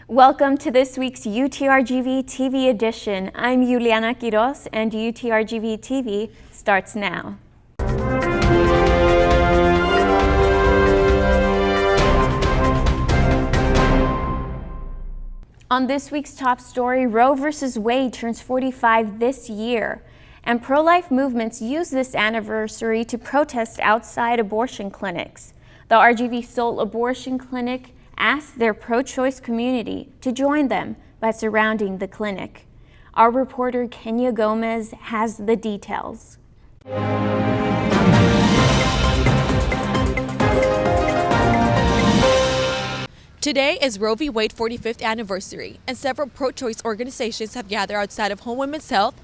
Welcome to this week's UTRGV-TV edition. I'm Juliana Quiroz, and UTRGV-TV starts now. On this week's top story, Roe v. Wade turns 45 this year, and pro-life movements use this anniversary to protest outside abortion clinics. The RGV Seoul Abortion Clinic asked their pro-choice community to join them by surrounding the clinic. Our reporter Kenya Gomez has the details. Today is Roe v. Wade 45th anniversary, and several pro-choice organizations have gathered outside of Home Women's Health,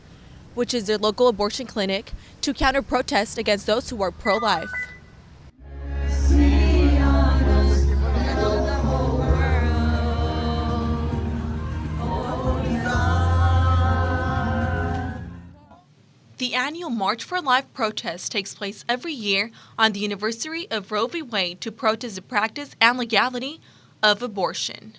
which is their local abortion clinic, to counter-protest against those who are pro-life. The annual March for Life protest takes place every year on the anniversary of Roe v. Wade to protest the practice and legality of abortion.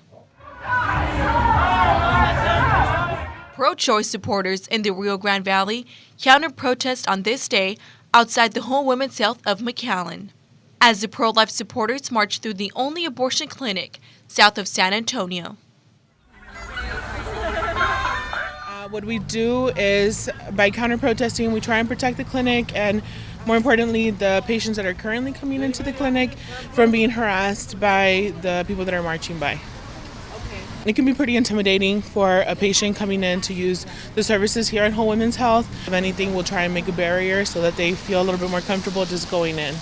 Pro-choice supporters in the Rio Grande Valley counter-protest on this day outside the Home Women's Health of McAllen, as the pro-life supporters march through the only abortion clinic south of San Antonio. What we do is, by counter-protesting, we try and protect the clinic and, more importantly, the patients that are currently coming into the clinic from being harassed by the people that are marching by. It can be pretty intimidating for a patient coming in to use the services here at Whole Women's Health. If anything, we'll try and make a barrier so that they feel a little bit more comfortable just going in.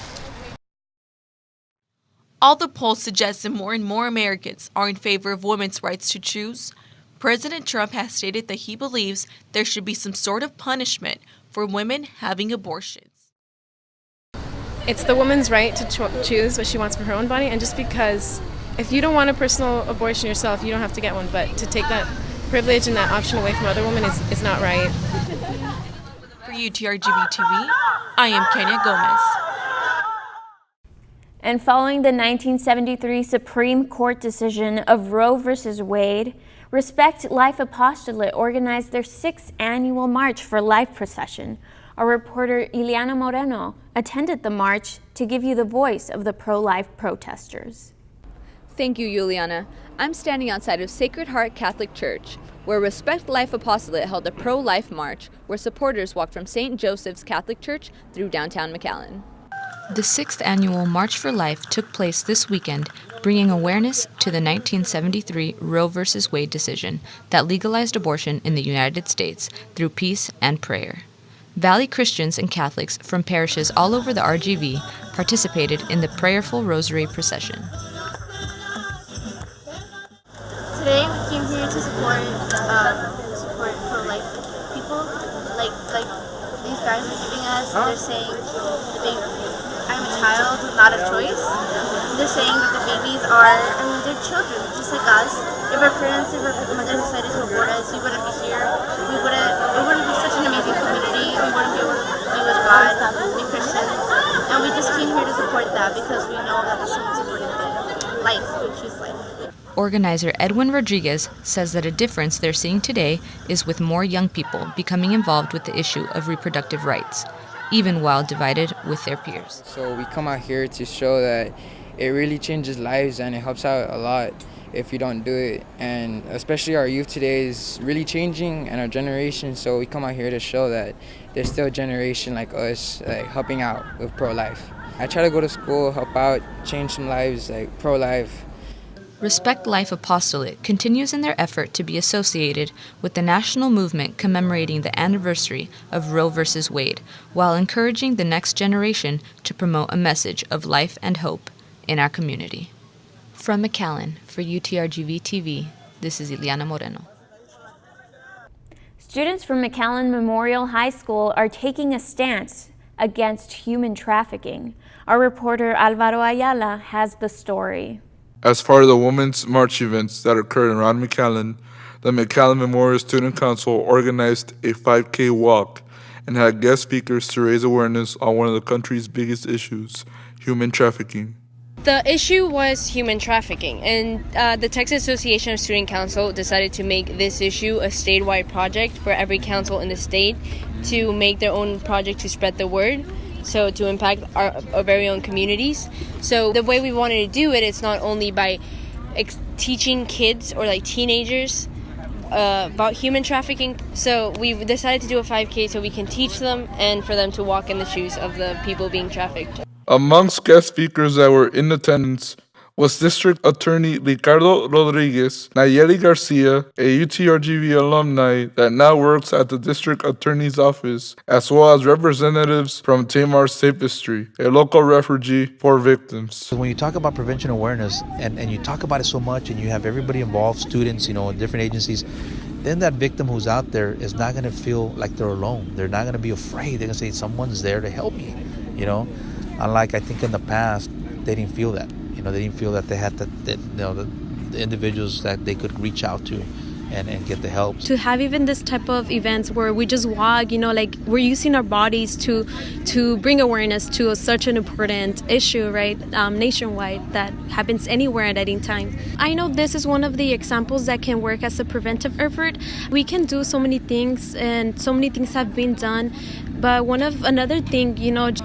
All the polls suggest that more and more Americans are in favor of women's rights to choose. President Trump has stated that he believes there should be some sort of punishment for women having abortions. It's the woman's right to choose what she wants for her own body, and just because if you don't want a personal abortion yourself, you don't have to get one, but to take that privilege and that option away from other women is not right. For UTRGV-TV, I am Kenya Gomez. And following the 1973 Supreme Court decision of Roe v. Wade, Respect Life Apostolate organized their 6th annual March for Life procession. Our reporter Ileana Moreno attended the march to give you the voice of the pro-life protesters. Thank you, Juliana. I'm standing outside of Sacred Heart Catholic Church, where Respect Life Apostolate held a pro-life march where supporters walked from St. Joseph's Catholic Church through downtown McAllen. The 6th annual March for Life took place this weekend, bringing awareness to the 1973 Roe v. Wade decision that legalized abortion in the United States through peace and prayer. Valley Christians and Catholics from parishes all over the RGV participated in the prayerful rosary procession. Today we came here to support pro-life people, like these guys are giving us. They're saying I'm a child, not a choice. They're saying that the babies are, they're children, just like us. If our mothers decided to abort us, we wouldn't be here. It wouldn't be such an amazing community. We wouldn't be able to be with God, be Christians. And we just came here to support that because we know that there's so much important thing. Life, we choose life. Organizer Edwin Rodriguez says that a difference they're seeing today is with more young people becoming involved with the issue of reproductive rights, even while divided with their peers. So we come out here to show that it really changes lives and it helps out a lot if you don't do it. And especially our youth today is really changing, and our generation, so we come out here to show that there's still a generation like us helping out with pro-life. I try to go to school, help out, change some lives, like pro-life. Respect Life Apostolate continues in their effort to be associated with the national movement commemorating the anniversary of Roe v. Wade, while encouraging the next generation to promote a message of life and hope in our community. From McAllen, for UTRGV-TV, this is Ileana Moreno. Students from McAllen Memorial High School are taking a stance against human trafficking. Our reporter Alvaro Ayala has the story. As part of the Women's March events that occurred around McAllen, the McAllen Memorial Student Council organized a 5K walk and had guest speakers to raise awareness on one of the country's biggest issues, human trafficking. The issue was human trafficking, and the Texas Association of Student Council decided to make this issue a statewide project for every council in the state to make their own project to spread the word, so to impact our very own communities. So the way we wanted to do it, it's not only by teaching kids or like teenagers about human trafficking. So we decided to do a 5K so we can teach them and for them to walk in the shoes of the people being trafficked. Amongst guest speakers that were in attendance was District Attorney Ricardo Rodriguez, Nayeli Garcia, a UTRGV alumni that now works at the District Attorney's Office, as well as representatives from Tamar's Tapestry, a local refugee for victims. When you talk about prevention awareness and you talk about it so much and you have everybody involved, students, different agencies, then that victim who's out there is not going to feel like they're alone. They're not going to be afraid. They're going to say, someone's there to help me, Unlike, I think in the past, they didn't feel that. They didn't feel that they had the individuals that they could reach out to and get the help. To have even this type of events where we just walk, we're using our bodies to bring awareness to such an important issue, right, nationwide, that happens anywhere at any time. I know this is one of the examples that can work as a preventive effort. We can do so many things, and so many things have been done. But another thing,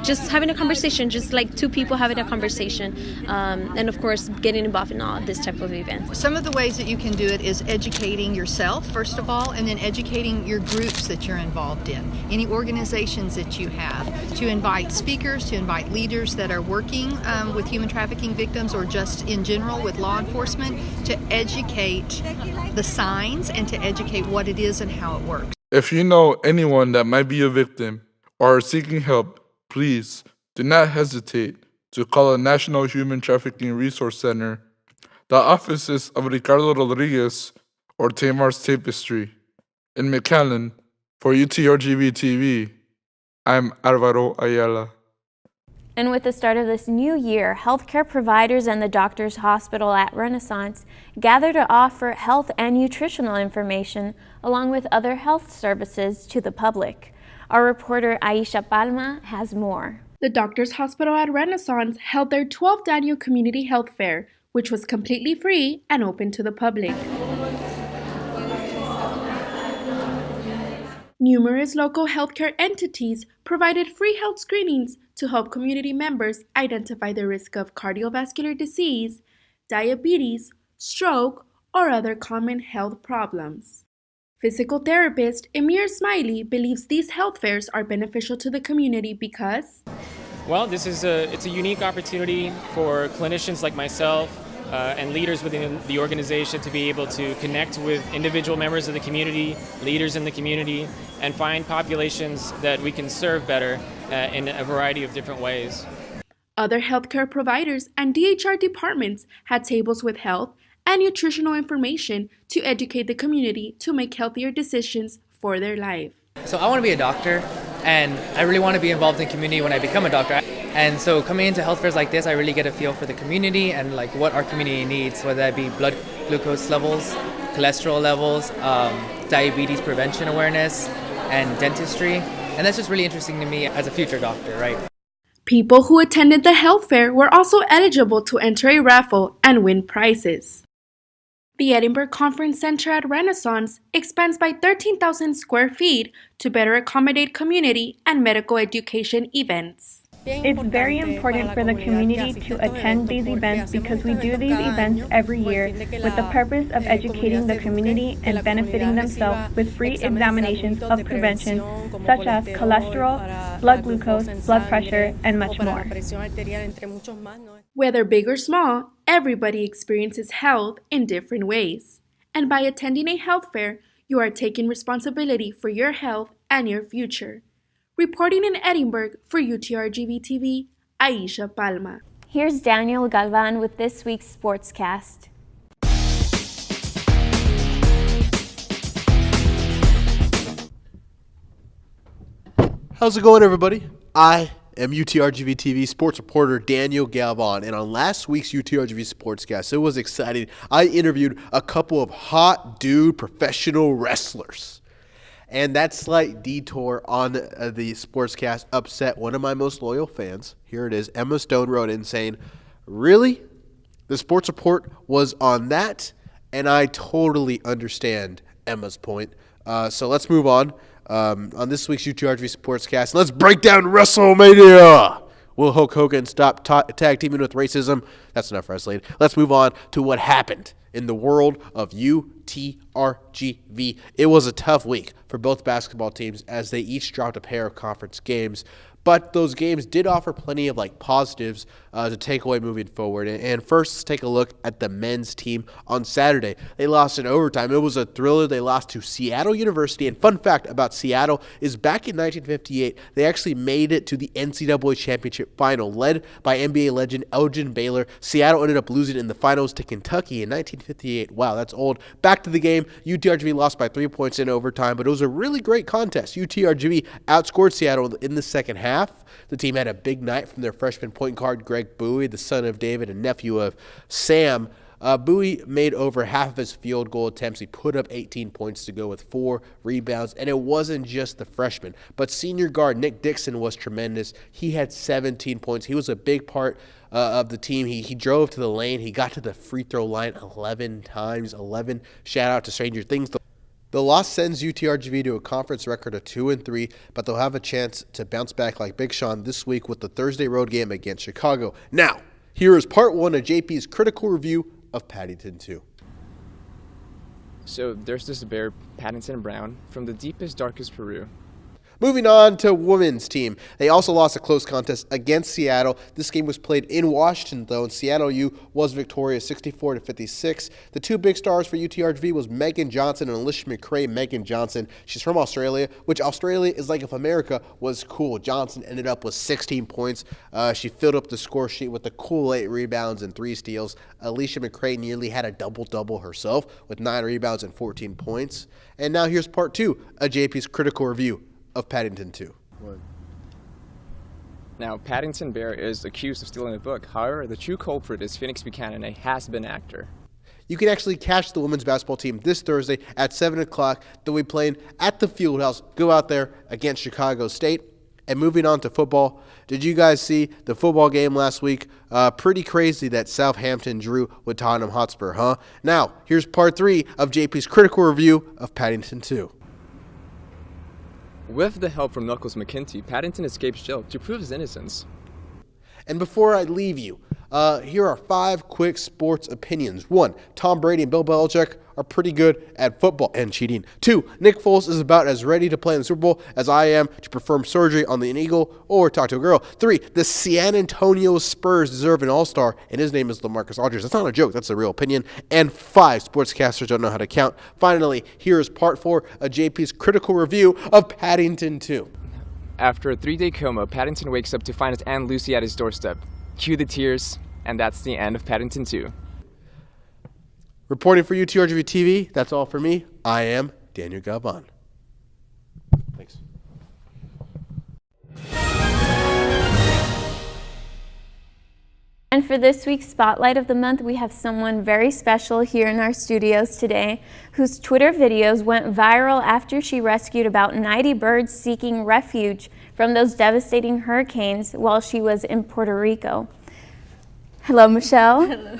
just having a conversation, just like two people having a conversation, and of course getting involved in all this type of events. Some of the ways that you can do it is educating yourself, first of all, and then educating your groups that you're involved in, any organizations that you have, to invite speakers, to invite leaders that are working with human trafficking victims or just in general with law enforcement, to educate the signs and to educate what it is and how it works. If you know anyone that might be a victim or are seeking help, please do not hesitate to call the National Human Trafficking Resource Center, the offices of Ricardo Rodriguez or Tamar's Tapestry. In McAllen, for UTRGV-TV, I'm Alvaro Ayala. And with the start of this new year, healthcare providers and the Doctors Hospital at Renaissance gather to offer health and nutritional information along with other health services to the public. Our reporter Aisha Palma has more. The Doctors Hospital at Renaissance held their 12th annual community health fair, which was completely free and open to the public. Numerous local healthcare entities provided free health screenings to help community members identify the risk of cardiovascular disease, diabetes, stroke, or other common health problems. Physical therapist Emir Smiley believes these health fairs are beneficial to the community because, well, it's a unique opportunity for clinicians like myself and leaders within the organization to be able to connect with individual members of the community, leaders in the community, and find populations that we can serve better in a variety of different ways. Other healthcare providers and DHR departments had tables with health and nutritional information to educate the community to make healthier decisions for their life. So I want to be a doctor, and I really want to be involved in community when I become a doctor. And so coming into health fairs like this, I really get a feel for the community and like what our community needs, whether that be blood glucose levels, cholesterol levels, diabetes prevention awareness, and dentistry. And that's just really interesting to me as a future doctor, right? People who attended the health fair were also eligible to enter a raffle and win prizes. The Edinburgh Conference Center at Renaissance expands by 13,000 square feet to better accommodate community and medical education events. It's very important for the community to attend these events because we do these events every year with the purpose of educating the community and benefiting themselves with free examinations of prevention such as cholesterol, blood glucose, blood pressure, and much more. Whether big or small, everybody experiences health in different ways. And by attending a health fair, you are taking responsibility for your health and your future. Reporting in Edinburgh for UTRGV-TV, Aisha Palma. Here's Daniel Galvan with this week's Sportscast. How's it going, everybody? I am UTRGV-TV sports reporter Daniel Galvan, and on last week's UTRGV Sportscast, it was exciting. I interviewed a couple of hot dude professional wrestlers. And that slight detour on the Sportscast upset one of my most loyal fans. Here it is. Emma Stone wrote in saying, Really? The sports report was on that, and I totally understand Emma's point. So let's move on. On this week's UTRGV Sportscast, let's break down WrestleMania. Will Hulk Hogan stop tag teaming with racism? That's enough wrestling. Let's move on to what happened in the world of UTRGV. It was a tough week for both basketball teams as they each dropped a pair of conference games. But those games did offer plenty of positives to take away moving forward. And first, let's take a look at the men's team on Saturday. They lost in overtime. It was a thriller. They lost to Seattle University. And fun fact about Seattle is back in 1958, they actually made it to the NCAA championship final, led by NBA legend Elgin Baylor. Seattle ended up losing in the finals to Kentucky in 1958. Wow, that's old. Back to the game. UTRGV lost by 3 points in overtime, but it was a really great contest. UTRGV outscored Seattle in the second half. The team had a big night from their freshman point guard, Greg Bowie, the son of David and nephew of Sam. Bowie made over half of his field goal attempts. He put up 18 points to go with 4 rebounds, and it wasn't just the freshman, but senior guard Nick Dixon was tremendous. He had 17 points. He was a big part of the team. He drove to the lane. He got to the free throw line 11 times. 11. Shout out to Stranger Things. The loss sends UTRGV to a conference record of 2-3, but they'll have a chance to bounce back like Big Sean this week with the Thursday road game against Chicago. Now, here is part 1 of JP's critical review of Paddington 2. So there's this bear, Paddington Brown, from the deepest, darkest Peru. Moving on to women's team. They also lost a close contest against Seattle. This game was played in Washington, though, and Seattle U was victorious 64-56. The 2 big stars for UTRGV was Megan Johnson and Alicia McRae. Megan Johnson, she's from Australia, which Australia is like if America was cool. Johnson ended up with 16 points. She filled up the score sheet with a cool 8 rebounds and 3 steals. Alicia McRae nearly had a double-double herself with 9 rebounds and 14 points. And now here's part 2 of JP's critical review of Paddington 2. Now, Paddington Bear is accused of stealing a book. However, the true culprit is Phoenix Buchanan, a has-been actor. You can actually catch the women's basketball team this Thursday at 7 o'clock. They'll be playing at the Fieldhouse. Go out there against Chicago State. And moving on to football, did you guys see the football game last week? Pretty crazy that Southampton drew with Tottenham Hotspur, huh? Now, here's part 3 of JP's critical review of Paddington 2. With the help from Knuckles McKinty, Paddington escapes jail to prove his innocence. And before I leave you, here are 5 quick sports opinions. 1, Tom Brady and Bill Belichick are pretty good at football and cheating. 2, Nick Foles is about as ready to play in the Super Bowl as I am to perform surgery on an eagle or talk to a girl. 3, the San Antonio Spurs deserve an all-star, and his name is LaMarcus Aldridge. That's not a joke. That's a real opinion. And 5, sportscasters don't know how to count. Finally, here is part 4 of JP's critical review of Paddington 2. After a 3-day coma, Paddington wakes up to find his Aunt Lucy at his doorstep. Cue the tears, and that's the end of Paddington 2. Reporting for UTRGV-TV, that's all for me. I am Daniel Galvan. Thanks. And for this week's Spotlight of the Month, we have someone very special here in our studios today whose Twitter videos went viral after she rescued about 90 birds seeking refuge from those devastating hurricanes while she was in Puerto Rico. Hello, Michelle. Hello.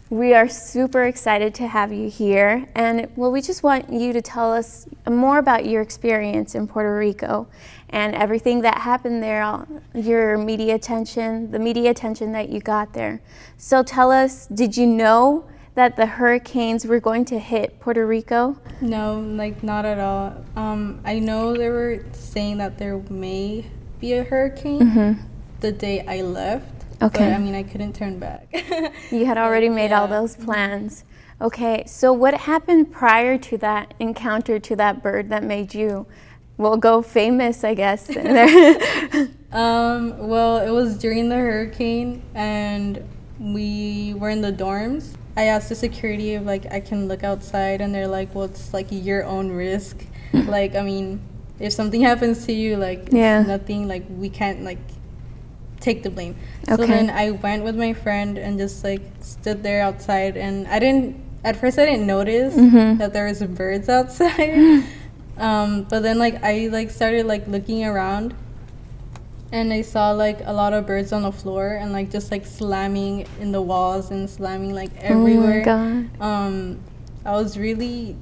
We are super excited to have you here. And well, we just want you to tell us more about your experience in Puerto Rico and everything that happened there, your media attention, the media attention that you got there. So tell us, did you know that the hurricanes were going to hit Puerto Rico? No, not at all. I know they were saying that there may be a hurricane the day I left. Okay. But I couldn't turn back. You had already made all those plans. Okay, so what happened prior to that encounter to that bird that made you, go famous, I guess? Well, it was during the hurricane, and we were in the dorms. I asked the security if, I can look outside, and they're like, well, it's, your own risk. If something happens to you, it's nothing, we can't, take the blame. Okay. So then I went with my friend and just stood there outside, and at first I didn't notice that there was birds outside. But then I started looking around, and I saw like a lot of birds on the floor and like just like slamming in the walls and slamming like everywhere. Oh my God. I was really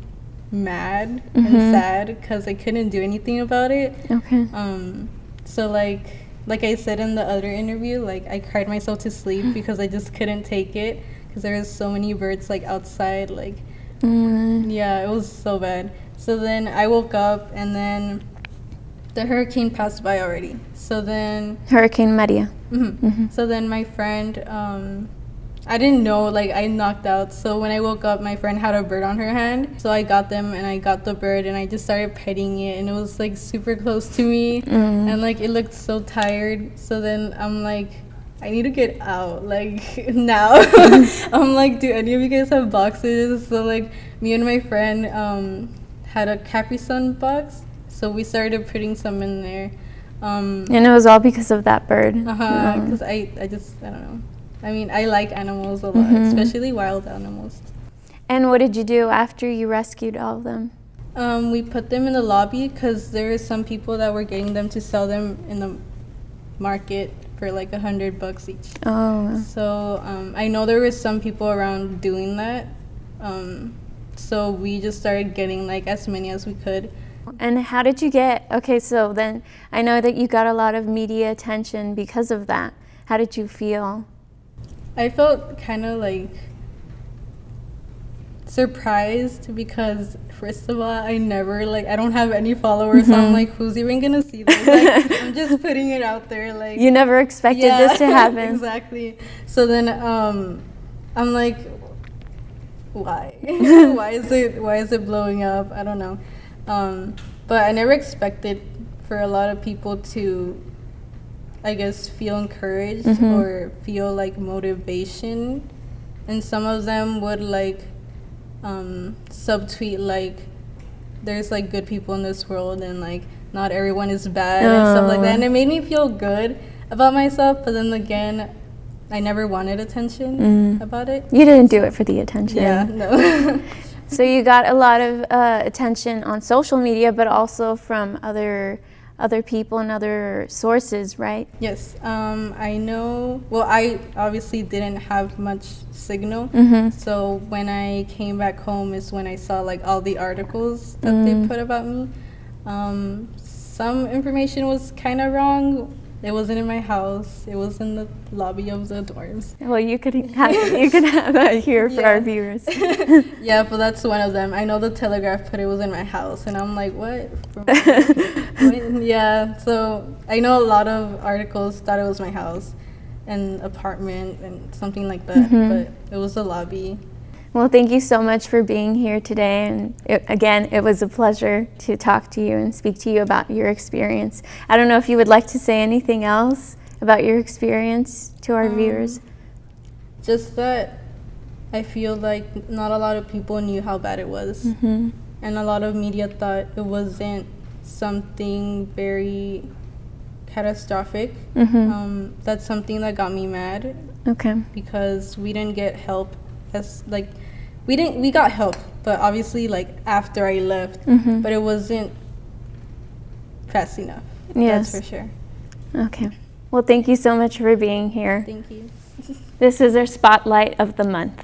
mad and sad because I couldn't do anything about it. Okay. So like I said in the other interview, like I cried myself to sleep because I just couldn't take it because there was so many birds like outside, like yeah, it was so bad. So then I woke up and then the hurricane passed by already. So then Hurricane Maria. So then my friend, I didn't know, like I knocked out. So when I woke up, my friend had a bird on her hand. So I got them and I got the bird and I just started petting it and it was like super close to me and like it looked so tired. So then I'm like, I need to get out, like now. I'm like, do any of you guys have boxes? So like me and my friend had a Capri Sun box. So we started putting some in there. And it was all because of that bird. Because I don't know. I mean, I like animals a lot, especially wild animals. And what did you do after you rescued all of them? We put them in the lobby because there is some people that were getting them to sell them in the market for like $100 each. Oh. So I know there was some people around doing that. So we just started getting like as many as we could. And how did you get, okay, so then I know that you got a lot of media attention because of that. How did you feel? I felt kind of like surprised because first of all, I don't have any followers. So I'm like, who's even gonna see this? Like, I'm just putting it out there. Like, you never expected this to happen. Exactly. So then I'm like, why? why is it blowing up? I don't know. But I never expected for a lot of people to, I guess, feel encouraged or feel like motivation. And some of them would like subtweet like there's like good people in this world and like not everyone is bad and stuff like that. And it made me feel good about myself, but then again, I never wanted attention about it. You didn't do it for the attention. Yeah, no. So you got a lot of attention on social media, but also from other people and other sources, right? Yes, I know. Well, I obviously didn't have much signal, so when I came back home is when I saw like all the articles that they put about me. Some information was kind of wrong. It wasn't in my house. It was in the lobby of the dorms. Well, you could have that here for our viewers. Yeah, but that's one of them. I know the Telegraph put it was in my house, and I'm like, what? Yeah, so I know a lot of articles thought it was my house and apartment and something like that, but it was the lobby. Well, thank you so much for being here today. And it was a pleasure to talk to you and speak to you about your experience. I don't know if you would like to say anything else about your experience to our viewers. Just that I feel like not a lot of people knew how bad it was. And a lot of media thought it wasn't something very catastrophic. That's something that got me mad. Okay. Because we didn't get help. We got help, but obviously like after I left, but it wasn't fast enough. Yes. That's for sure. Okay. Well, thank you so much for being here. Thank you. This is our Spotlight of the Month.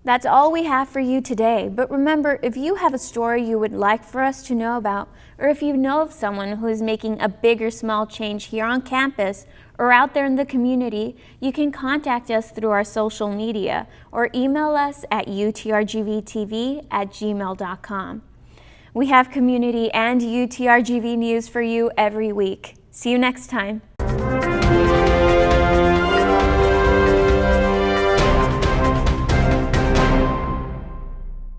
That's all we have for you today. But remember, if you have a story you would like for us to know about, or if you know of someone who is making a big or small change here on campus or out there in the community, you can contact us through our social media or email us at utrgvtv@gmail.com. We have community and UTRGV news for you every week. See you next time.